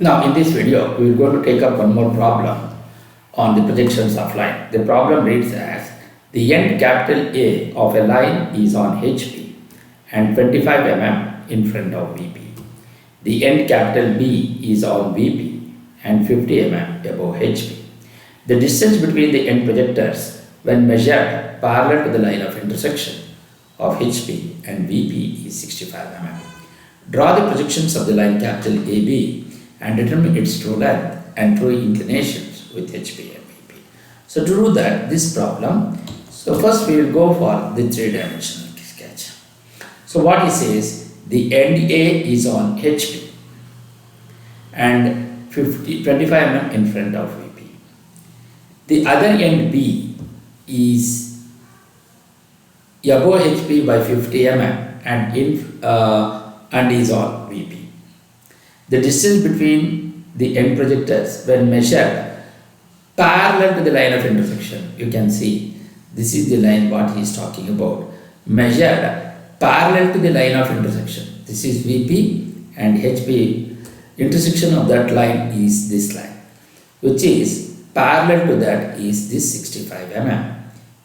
Now in this video, we are going to take up one more problem on the projections of line. The problem reads as the end capital A of a line is on HP and 25 mm in front of VP. The end capital B is on VP and 50 mm above HP. The distance between the end projectors when measured parallel to the line of intersection of HP and VP is 65 mm. Draw the projections of the line capital AB and determine its true length and true inclinations with HP and VP. So to do that, this problem, so first we will go for the three-dimensional sketch. So what he says, the end A is on HP and 25 mm in front of VP. The other end B is above HP by 50 mm and is on VP. The distance between the end projectors when measured parallel to the line of intersection, you can see this is the line what he is talking about, measured parallel to the line of intersection. This is VP and HP. Intersection of that line is this line, which is parallel to that is this 65 mm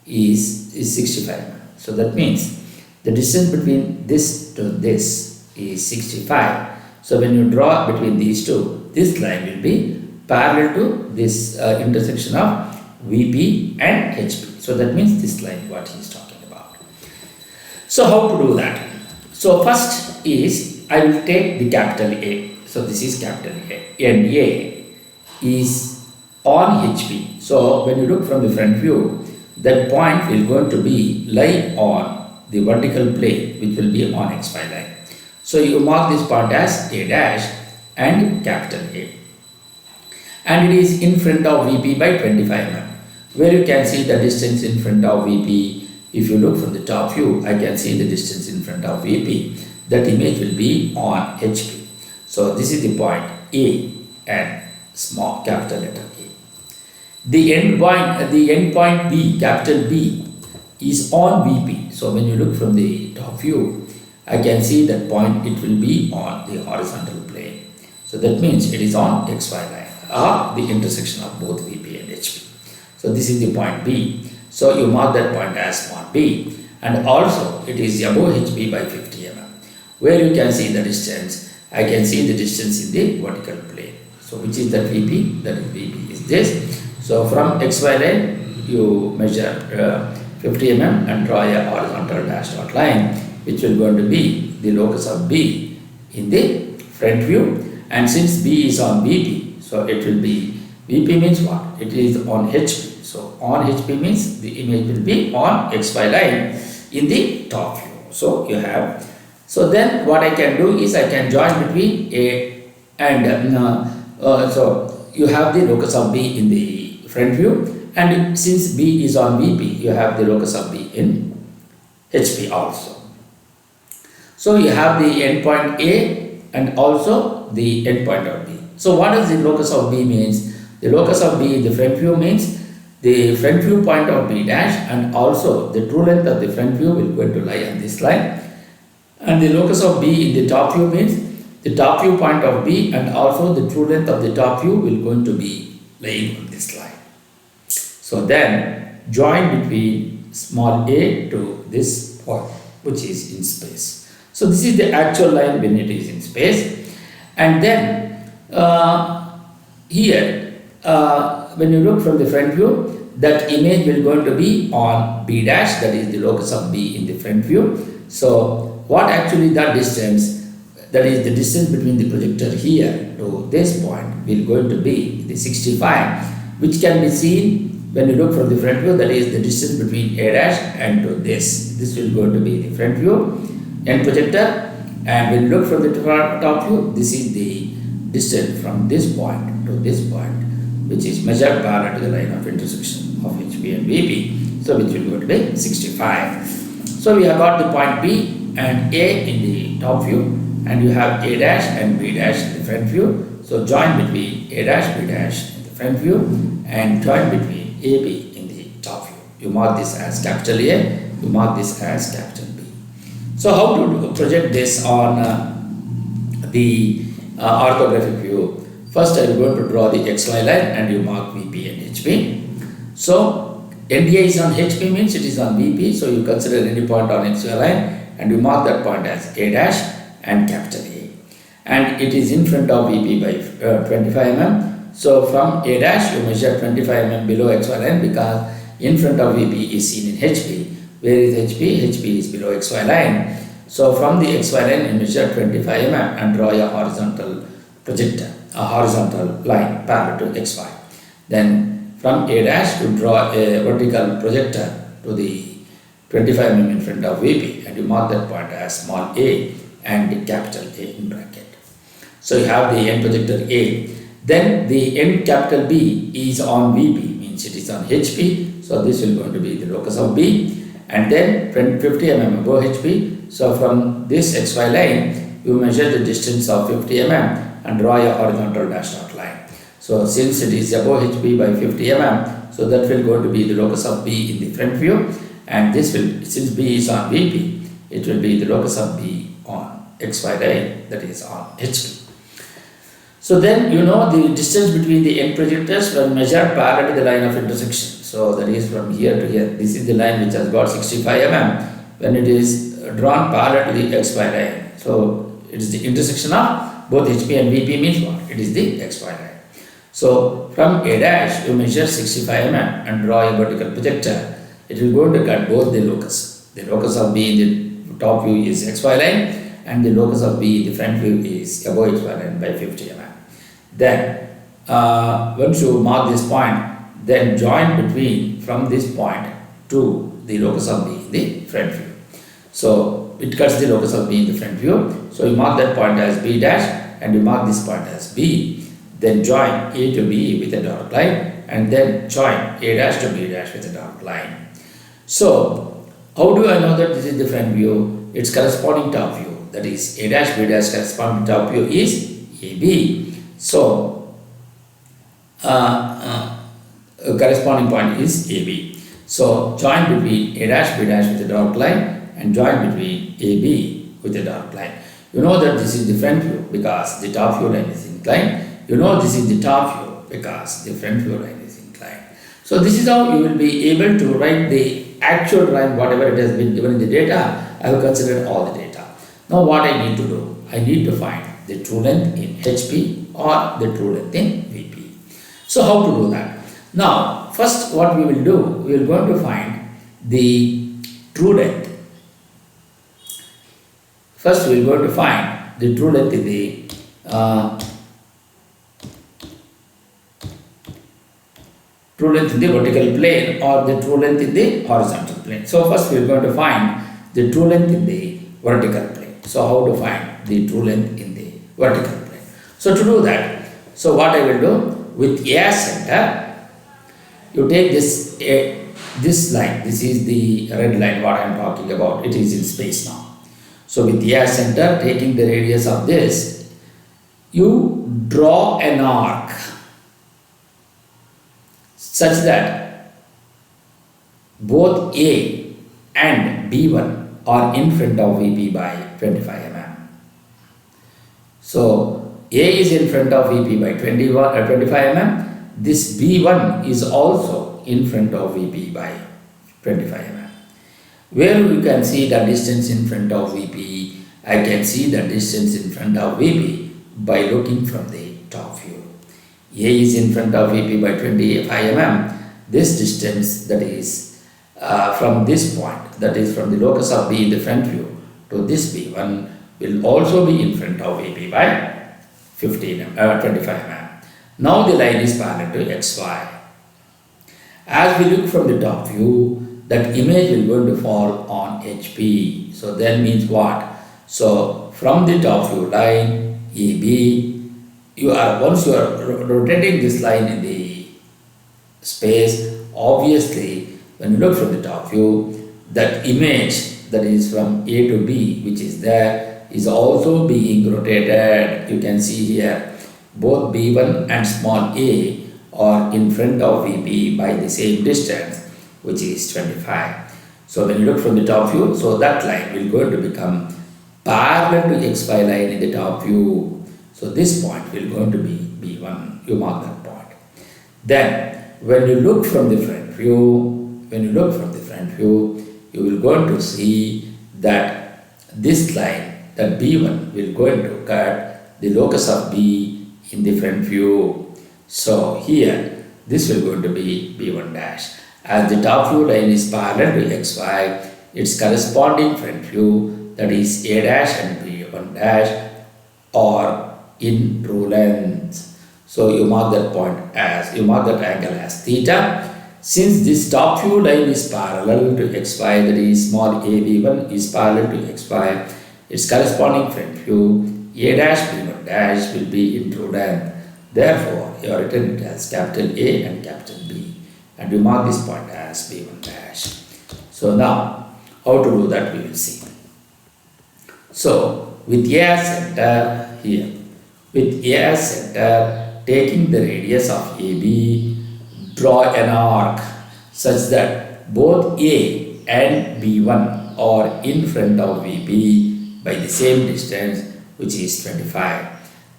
is 65 mm. So that means the distance between this to this is 65. So when you draw between these two, this line will be parallel to this intersection of VP and HP. So that means this line what he is talking about. So how to do that? So first is I will take the capital A. So this is capital A and A is on HP. So when you look from the front view, that point will going to be lie on the vertical plane which will be on XY line. So you mark this point as A dash and capital A. And it is in front of VP by 25 mm. Where you can see the distance in front of VP. If you look from the top view, I can see the distance in front of VP. That image will be on HP. So this is the point A and small capital letter A. The end point B, capital B, is on VP. So when you look from the top view, I can see that point, it will be on the horizontal plane. So that means it is on XY line or the intersection of both VP and HP. So this is the point B. So you mark that point as point B, and also it is above HP by 50 mm. Where you can see the distance, I can see the distance in the vertical plane. So which is that VP? That is VP is this. So from XY line you measure 50 mm and draw a horizontal dashed dot line, which will going to be the locus of B in the front view. And since B is on VP, so it will be, VP means what? It is on HP. So on HP means the image will be on XY line in the top view. So you have, so then what I can do is I can join between A and, so you have the locus of B in the front view, and since B is on VP, you have the locus of B in HP also. So you have the endpoint A and also the endpoint of B. So what does the locus of B means? The locus of B in the front view means the front view point of B dash, and also the true length of the front view will going to lie on this line. And the locus of B in the top view means the top view point of B and also the true length of the top view will going to be lying on this line. So then join between small a to this point which is in space. So this is the actual line when it is in space. And then here when you look from the front view, that image will going to be on B dash, that is the locus of B in the front view. So what actually that distance, that is the distance between the projector here to this point will going to be the 65, which can be seen when you look from the front view, that is the distance between A dash and to this. This will going to be the front view end projector, and when you look from the top view, this is the distance from this point to this point, which is measured parallel to the line of intersection of HP and VP. So which will go to be 65. So we have got the point B and A in the top view, and you have A dash and B dash in the front view. So join between A dash, B dash in the front view, and join between AB in the top view. You mark this as capital A, you mark this as capital B. So how to project this on the orthographic view? First, I am going to draw the XY line and you mark VP and HP. So, NDA is on HP means it is on VP. So, you consider any point on XY line and you mark that point as A dash and capital A. And it is in front of VP by 25 mm. So, from A dash you measure 25 mm below XY line because in front of VP is seen in HP. Where is HP? HP is below XY line. So, from the XY line you measure 25 mm and draw a horizontal projector, a horizontal line parallel to XY. Then from A dash to draw a vertical projector to the 25 mm in front of VP and you mark that point as small a and capital A in bracket. So you have the end projector A. Then the end capital B is on VP, means it is on HP. So this will going to be the locus of B. And then 50 mm above HP. So from this XY line, you measure the distance of 50 mm and draw a horizontal dash dot line. So since it is above HP by 50 mm, so that will going to be the locus of B in the front view. And this will, since B is on VP, it will be the locus of B on XY line, that is on HP. So then you know the distance between the end projectors when measured parallel to the line of intersection. So that is from here to here. This is the line which has got 65 mm when it is drawn parallel to the XY line. So it is the intersection of both HP and VP means what? It is the XY line. So from A dash you measure 65 mm and draw a vertical projector. It will go to cut both the locus. The locus of B in the top view is XY line and the locus of B in the front view is above XY line by 50 mm. Then once you mark this point, then join between from this point to the locus of B in the front view. So it cuts the locus of B in the front view. So you mark that point as B dash and you mark this point as B. Then join A to B with a dotted line and then join A dash to B dash with a dotted line. So how do I know that this is the front view? Its corresponding top view, that is A dash B dash corresponding top view is AB. So corresponding point is AB. So join between A dash B dash with a dotted line and join between AB with a dotted line. You know that this is the front view because the top view line is inclined. You know this is the top view because the front view line is inclined. So this is how you will be able to write the actual line, whatever it has been given in the data. I have considered all the data. Now what I need to do? I need to find the true length in HP or the true length in VP. So how to do that? Now first what we will do, we are going to find the true length. First we are going to find the true length in the vertical plane or the true length in the horizontal plane. So first we are going to find the true length in the vertical plane. So how to find the true length in the vertical plane? So to do that, so what I will do, with A center, you take this line, this is the red line what I am talking about, it is in space now. So with A center, taking the radius of this, you draw an arc such that both A and B1 are in front of VP by 25 mm. So A is in front of VP by 25 mm. This B1 is also in front of VP by 25 mm. Where you can see the distance in front of VP, I can see the distance in front of VP by looking from the top view. A is in front of VP by 25 mm. This distance, that is from this point, that is from the locus of B in the front view to this B1, will also be in front of VP by 25 mm. Now the line is parallel to XY. As we look from the top view, that image will going to fall on HP. So that means what? So from the top view line AB, once you are rotating this line in the space, obviously when you look from the top view, that image that is from A to B, which is there, is also being rotated. You can see here both B1 and small a are in front of VP by the same distance, which is 25. So when you look from the top view, so that line will going to become parallel to XY line in the top view. So this point will going to be B1. You mark that point. Then, when you look from the front view, you will going to see that this line, that B1, will going to cut the locus of B in the front view. So here, this will going to be B1 dash. As the top view line is parallel to XY, its corresponding front view, that is A dash and B1 dash, are in true length. So you mark that point as, you mark that angle as theta. Since this top view line is parallel to XY, that is small AB1 is parallel to XY, its corresponding front view, A dash B1 dash will be in true length. Therefore, you are written it as capital A and capital B. And you mark this point as B1 dash. So now, how to do that we will see. So, with A as center here, with A as center, taking the radius of AB, draw an arc such that both A and B1 are in front of VP by the same distance, which is 25.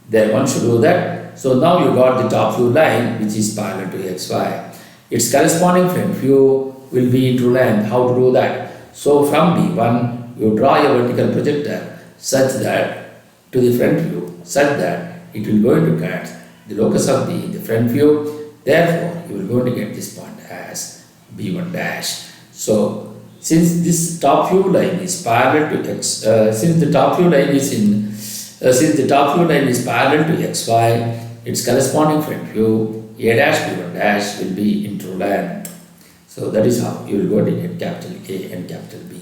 Then one should do that. So now you got the top view line which is parallel to XY. Its corresponding front view will be in true length. How to do that? So from B1, you draw a vertical projector such that to the front view, such that it will go into cut the locus of B in the front view. Therefore, you will going to get this point as B1 dash. So, since this top view line is parallel to since the top view line is parallel to XY, its corresponding front view A dash B1 dash will be in true length. So that is how you will go to get capital A and capital B.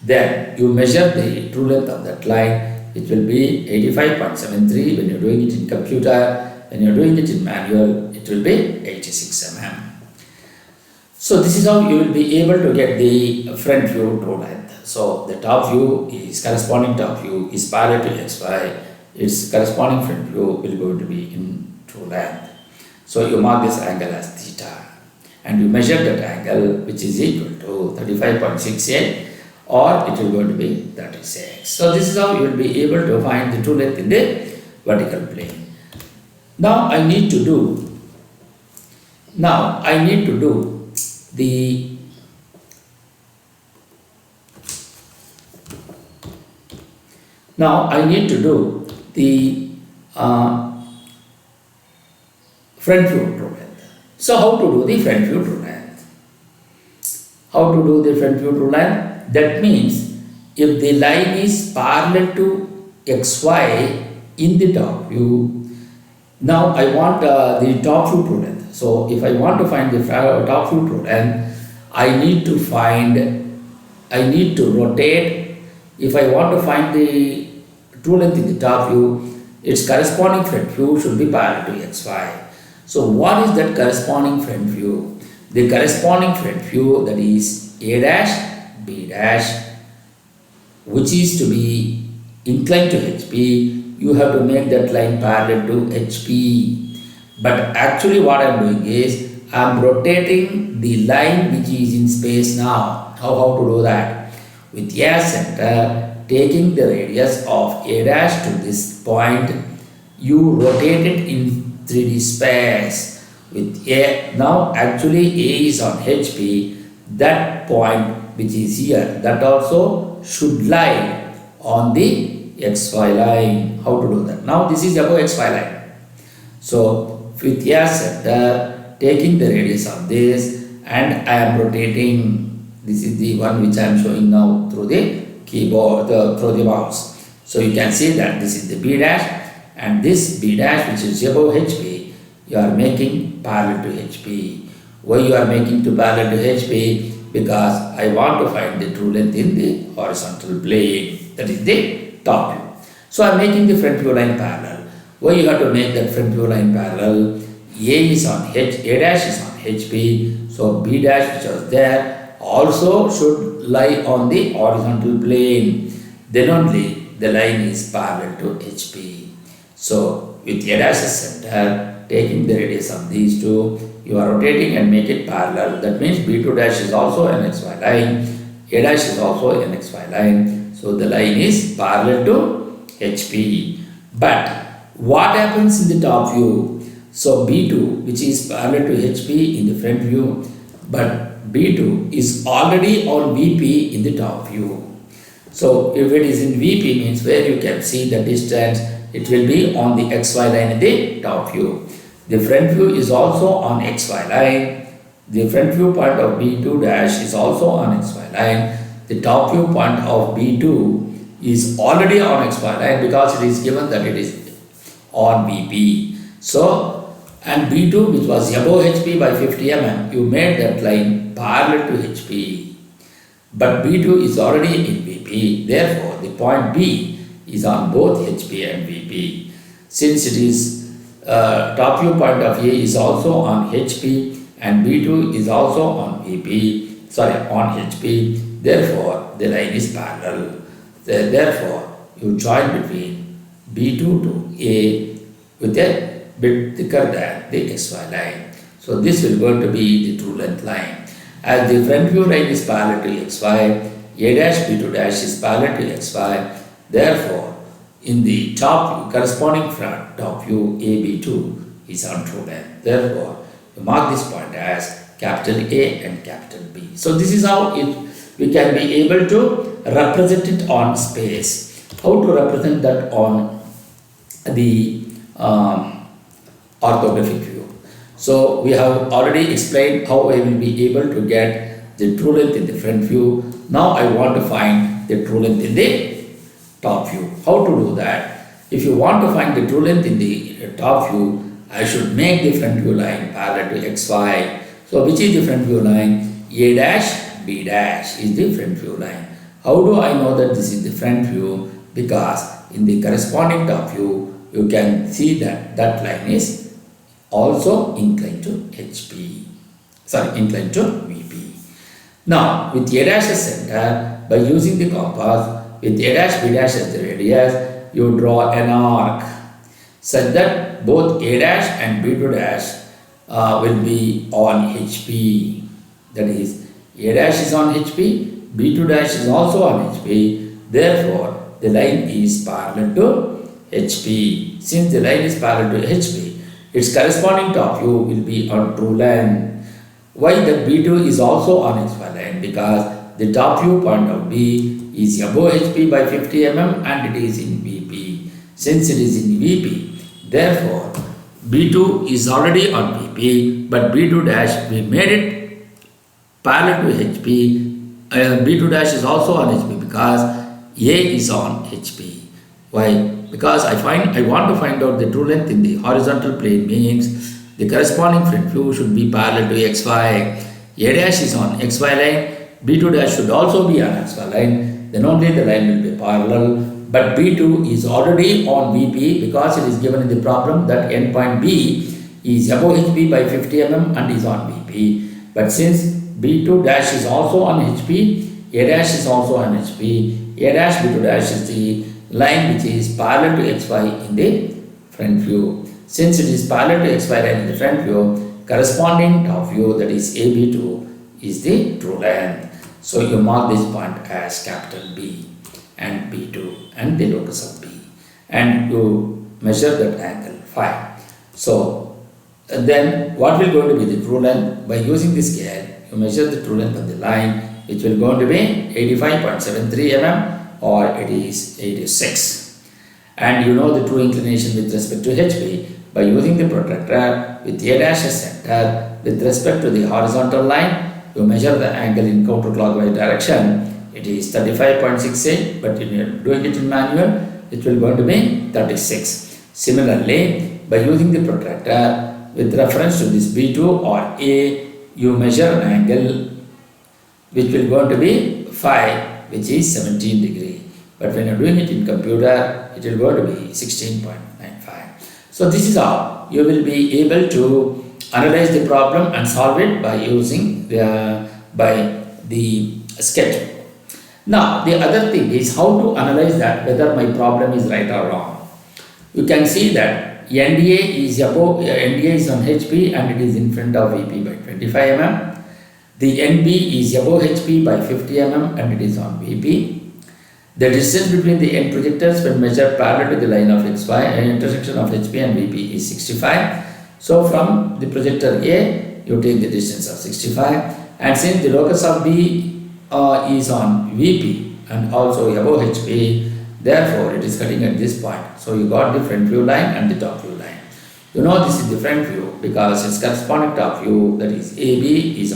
Then you measure the true length of that line, which will be 85.73 when you are doing it in computer. When you are doing it in manual, it will be 86 mm. So this is how you will be able to get the front view true length. So the top view is, corresponding top view is parallel to XY. Its corresponding front view will going to be in true length. So you mark this angle as theta. And you measure that angle, which is equal to 35.68, or it will going to be 36. So this is how you will be able to find the true length in the vertical plane. Now I need to do the front view true length. So how to do the front view true length? How to do the front view true length? That means if the line is parallel to XY in the top view, now I want the top view true length. So if I want to find the top view true length, I need to rotate. If I want to find the true length in the top view, its corresponding front view should be parallel to XY. So what is that corresponding front view? The corresponding front view, that is A dash, B dash, which is to be inclined to HP, you have to make that line parallel to HP. But actually what I am doing is, I am rotating the line which is in space now. How to do that? With A center, taking the radius of A dash to this point, you rotate it in 3D space. With A, now actually A is on HP, that point which is here, that also should lie on the XY line. How to do that? Now this is above XY line. So with A center, taking the radius of this, and I am rotating. This is the one which I am showing now through the keyboard, through the mouse. So you can see that this is the B dash, and this B dash which is above HP, you are making parallel to HP. Why you are making to parallel to HP? Because I want to find the true length in the horizontal plane, that is the top view. So I am making the front view line parallel. Why you have to make that front view line parallel? A is on A dash is on HP, so B dash which was there also should lie on the horizontal plane. Then only the line is parallel to HP. So with A dash as center, taking the radius of these two, you are rotating and make it parallel. That means B2 dash is also an XY line, A dash is also an XY line. So the line is parallel to HP. But what happens in the top view? So B2, which is parallel to HP in the front view, but B2 is already on VP in the top view. So if it is in VP means where you can see the distance, it will be on the XY line in the top view. The front view is also on XY line. The front view point of B2 dash is also on XY line. The top view point of B2 is already on XY line because it is given that it is on VP. So, and B2 which was above HP by 50 mm, you made that line parallel to HP. But B2 is already in VP, therefore the point B is on both HP and VP. Since it is top view point of A is also on HP and B2 is also on on HP, therefore the line is parallel. Therefore, you join between B2 to A with a bit thicker than the XY line. So this will going to be the true length line. As the front view line is parallel to XY, A dash B2 dash is parallel to XY. Therefore, in the top corresponding front top view AB2 is on true length. Therefore, you mark this point as capital A and capital B. So this is how we can be able to represent it on space. How to represent that on the orthographic view. So we have already explained how I will be able to get the true length in the front view. Now I want to find the true length in the top view. How to do that? If you want to find the true length in the top view, I should make the front view line parallel to XY. So which is the front view line? A dash B dash is the front view line. How do I know that this is the front view? Because in the corresponding top view, you can see that that line is also inclined to inclined to VP. Now, with A dash as center, by using the compass, with A dash B dash as the radius, you draw an arc such that both A dash and B2 dash will be on HP. That is, A dash is on HP, B2 dash is also on HP. Therefore, the line is parallel to HP. Since the line is parallel to HP, its corresponding top view will be on true length. Why the B2 is also on XY line? Because the top view point of B is above HP by 50 mm and it is in VP. Since it is in VP, therefore B2 is already on VP, but B2 dash we made it parallel to HP. B2 dash is also on HP because A is on HP. Why? Because I want to find out the true length in the horizontal plane means the corresponding front view should be parallel to XY. A dash is on XY line, B2 dash should also be on XY line, then only the line will be parallel. But B2 is already on VP because it is given in the problem that endpoint B is above HP by 50 mm and is on VP. But since B2 dash is also on HP, A dash is also on HP, A dash B2 dash is the line which is parallel to XY in the front view. Since it is parallel to XY line in the front view, corresponding top view, that is AB2, is the true length. So you mark this point as capital B and B2 and the locus of B, and you measure that angle phi. So then what will going to be the true length? By using the scale, you measure the true length of the line, which will going to be 85.73 mm or it is 86. And you know the true inclination with respect to HP by using the protractor with A dash as center with respect to the horizontal line. You measure the angle in counterclockwise direction. It is 35.68, but if you are doing it in manual, it will going to be 36. Similarly, by using the protractor with reference to this B2 or A, you measure an angle which will going to be phi, which is 17 degree. But when you are doing it in computer, it will go to be 16.95. So this is how you will be able to analyze the problem and solve it by using the sketch. Now the other thing is how to analyze that whether my problem is right or wrong. You can see that NDA is above, NDA is on HP and it is in front of VP by 25 mm. The NB is above HP by 50 mm and it is on VP. The distance between the end projectors when measured parallel to the line of XY intersection of HP and VP is 65. So from the projector A, you take the distance of 65, and since the locus of B is on VP and also above HP, therefore it is cutting at this point. So you got the front view line and the top view line. You know this is the front view because its corresponding top view, that is AB, is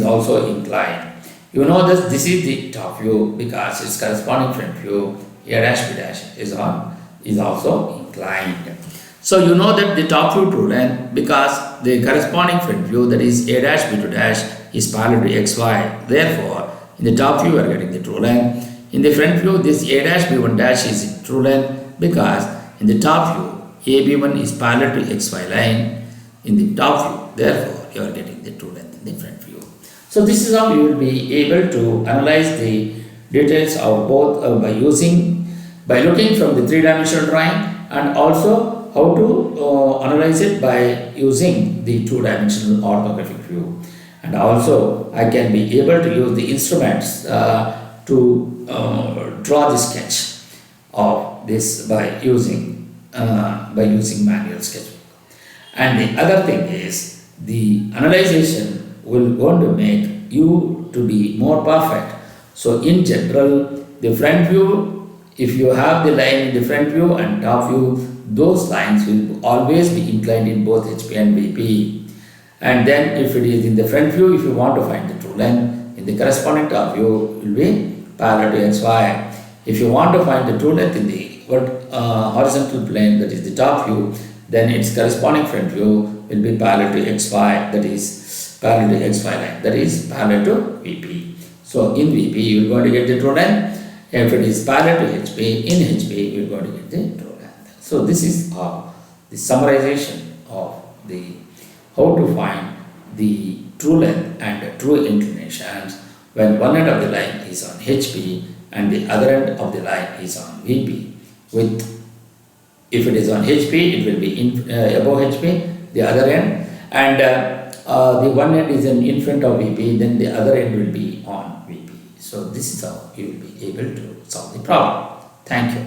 also inclined. You know that this is the top view because its corresponding front view A dash B dash is also inclined. So you know that the top view true length because the corresponding front view, that is A dash B2 dash, is parallel to XY. Therefore, in the top view you are getting the true length. In the front view, this A dash B1 dash is true length because in the top view AB1 is parallel to XY line in the top view. Therefore, you are getting the true length in the front view. So this is how you will be able to analyze the details of both by looking from the three-dimensional drawing, and also how to analyze it by using the two-dimensional orthographic view. And also I can be able to use the instruments to draw the sketch of this by using manual sketchbook. And the other thing is the analyzation will going to make you to be more perfect. So in general, the front view, if you have the line in the front view and top view, those lines will always be inclined in both HP and VP. And then if it is in the front view, if you want to find the true length, in the corresponding top view will be parallel to XY. If you want to find the true length in the horizontal plane, that is the top view, then its corresponding front view will be parallel to XY, that is parallel to XY line, that is parallel to VP. So in VP you are going to get the true length. If it is parallel to HP, in HP you are going to get the true length. So this is the summarization of the how to find the true length and true inclinations when one end of the line is on HP and the other end of the line is on VP. If it is on HP, it will be above HP, the other end, and the one end is in front of VP, then the other end will be on VP. So this is how you will be able to solve the problem. Thank you.